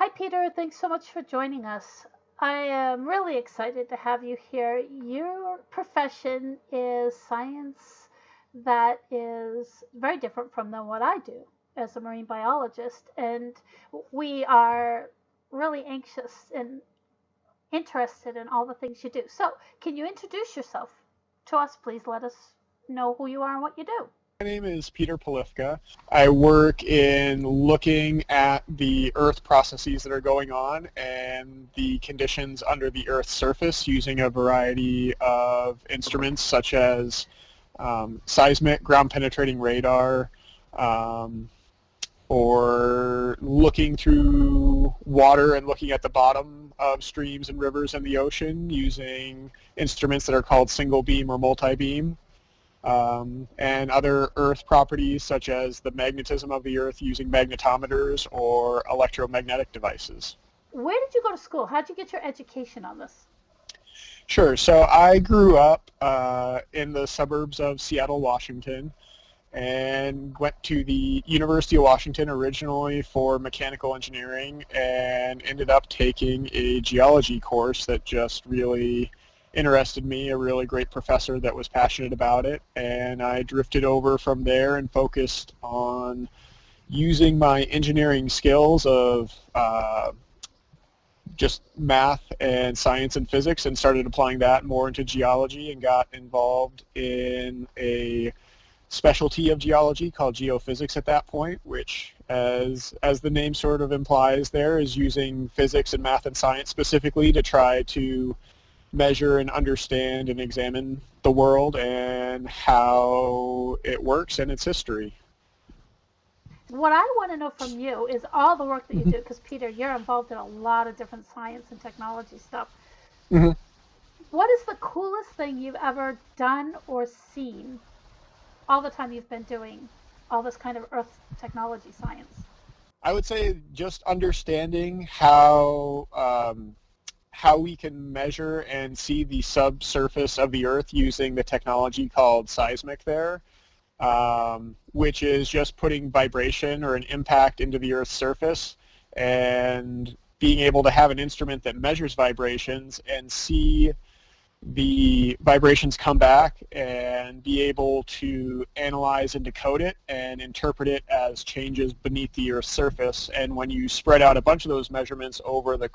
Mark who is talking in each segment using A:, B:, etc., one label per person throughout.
A: Hi, Peter. Thanks so much for joining us. I am really excited to have you here. Your profession is science that is very different from than what I do as a marine biologist, and we are really anxious and interested in all the things you do. So, can you introduce yourself to us, please? Let us know who you are and what you do.
B: My name is Peter Polivka. I work in looking at the Earth processes that are going on and the conditions under the Earth's surface using a variety of instruments such as seismic, ground-penetrating radar, um, or looking through water and looking at the bottom of streams and rivers and the ocean using instruments that are called single beam or multi-beam. And other Earth properties such as the magnetism of the Earth using magnetometers or electromagnetic devices.
A: Where did you go to school? How did you get your education on this?
B: Sure. So I grew up in the suburbs of Seattle, Washington, and went to the University of Washington originally for mechanical engineering and ended up taking a geology course that just really interested me, a really great professor that was passionate about it, and I drifted over from there and focused on using my engineering skills of just math and science and physics and started applying that more into geology and got involved in a specialty of geology called geophysics at that point, which as the name sort of implies there is using physics and math and science specifically to try to measure and understand and examine the world and how it works and its history.
A: What I want to know from you is all the work that you do, because Peter, you're involved in a lot of different science and technology stuff.
B: Mhm.
A: What is the coolest thing you've ever done or seen all the time you've been doing all this kind of earth technology science?
B: I would say just understanding how we can measure and see the subsurface of the Earth using the technology called seismic there, which is just putting vibration or an impact into the Earth's surface and being able to have an instrument that measures vibrations and see the vibrations come back and be able to analyze and decode it and interpret it as changes beneath the Earth's surface. And when you spread out a bunch of those measurements over the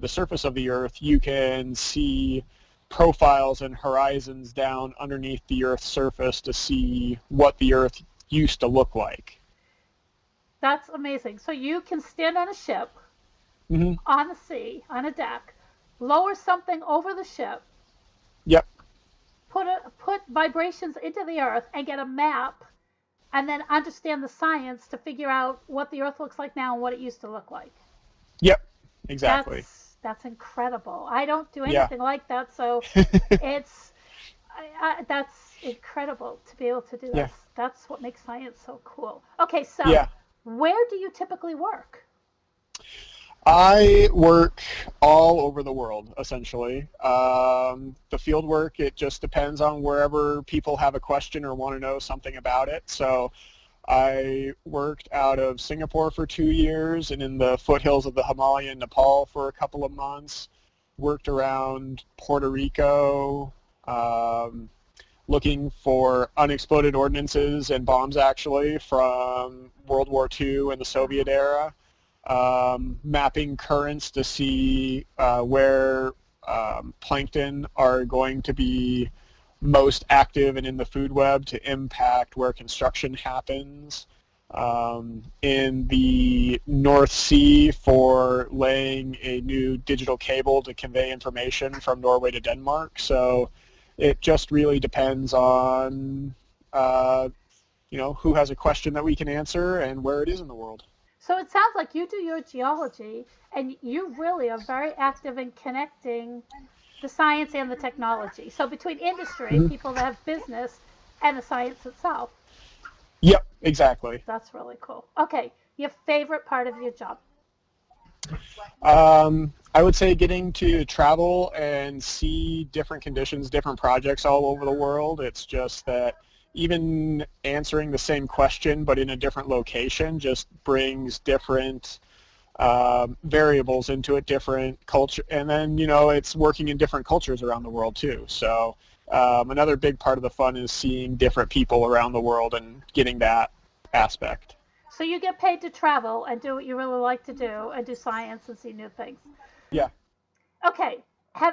B: surface of the Earth, you can see profiles and horizons down underneath the Earth's surface to see what the Earth used to look like.
A: That's amazing. So you can stand on a ship,
B: Hmm.
A: on the sea, on a deck, lower something over the ship,
B: Yep.
A: put vibrations into the earth and get a map and then understand the science to figure out what the earth looks like now and what it used to look like.
B: Yep. Exactly.
A: That's incredible. I don't do
B: Yeah.
A: anything like that, so it's that's incredible to be able to do
B: Yeah.
A: that. That's what makes science so cool. Okay, so
B: Yeah.
A: where do you typically work?
B: I work all over the world, essentially. The field work, it just depends on wherever people have a question or want to know something about it. So I worked out of Singapore for 2 years and in the foothills of the Himalaya in Nepal for a couple of months. Worked around Puerto Rico, looking for unexploded ordnances and bombs actually from World War II and the Soviet era. Mapping currents to see where plankton are going to be most active and in the food web to impact where construction happens. In the North Sea for laying a new digital cable to convey information from Norway to Denmark. So it just really depends on who has a question that we can answer and where it is in the world.
A: So it sounds like you do your geology and you really are very active in connecting the science and the technology. So between industry,
B: Mhm.
A: people that have business, and the science itself.
B: Yep, exactly.
A: That's really cool. Okay, your favorite part of your job.
B: I would say getting to travel and see different conditions, different projects all over the world. It's just that even answering the same question but in a different location just brings different variables into a different culture, and then it's working in different cultures around the world too. So another big part of the fun is seeing different people around the world and getting that aspect.
A: So you get paid to travel and do what you really like to do and do science and see new things.
B: Yeah.
A: Okay.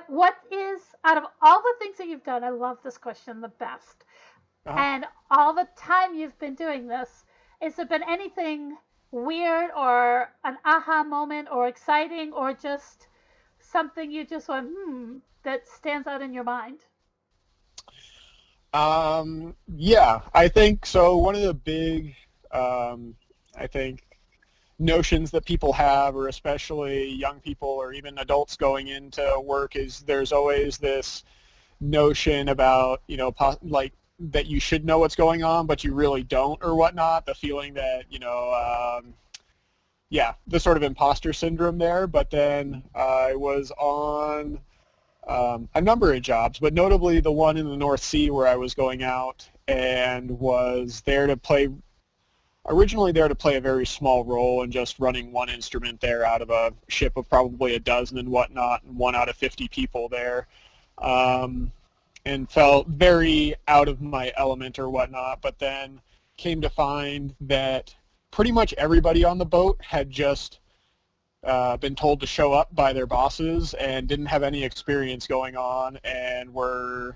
A: What is, out of all the things that you've done, I love this question the best.
B: Uh-huh.
A: And all the time you've been doing this, has there been anything weird or an aha moment or exciting or just something you just went, that stands out in your mind?
B: Yeah, I think so. One of the big, I think, notions that people have, or especially young people or even adults going into work, is there's always this notion about, like that you should know what's going on, but you really don't or whatnot. The feeling that, yeah, the sort of imposter syndrome there. But then I was on a number of jobs, but notably the one in the North Sea where I was going out and was there to play, originally there to play a very small role and just running one instrument there out of a ship of probably a dozen and whatnot, and 1 out of 50 people there, and felt very out of my element or whatnot, but then came to find that pretty much everybody on the boat had just been told to show up by their bosses and didn't have any experience going on, and were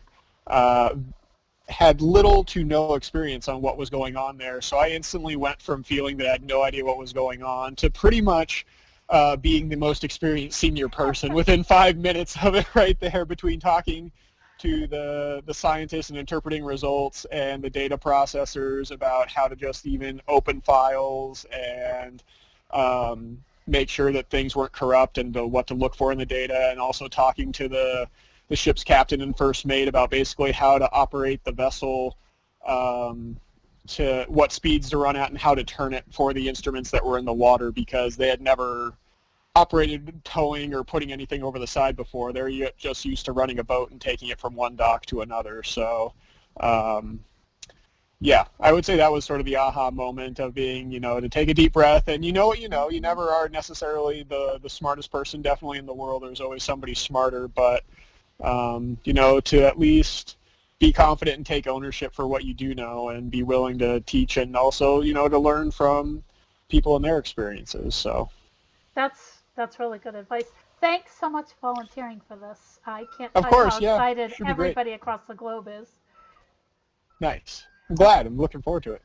B: had little to no experience on what was going on there. So I instantly went from feeling that I had no idea what was going on to pretty much being the most experienced senior person within 5 minutes of it, right there, between talking to the scientists and interpreting results and the data processors about how to just even open files and make sure that things weren't corrupt and what to look for in the data, and also talking to the ship's captain and first mate about basically how to operate the vessel, to what speeds to run at and how to turn it for the instruments that were in the water, because they had never operated towing or putting anything over the side before. They're just used to running a boat and taking it from one dock to another. So yeah, I would say that was sort of the aha moment of being, to take a deep breath, and what you never are necessarily the smartest person definitely in the world. There's always somebody smarter, but to at least be confident and take ownership for what you do know and be willing to teach, and also, to learn from people and their experiences. So
A: That's really good advice. Thanks so much for volunteering for this. I can't
B: of
A: tell you how
B: course, yeah,
A: excited
B: should be great.
A: everybody across the globe is.
B: Nice. I'm glad. I'm looking forward to it.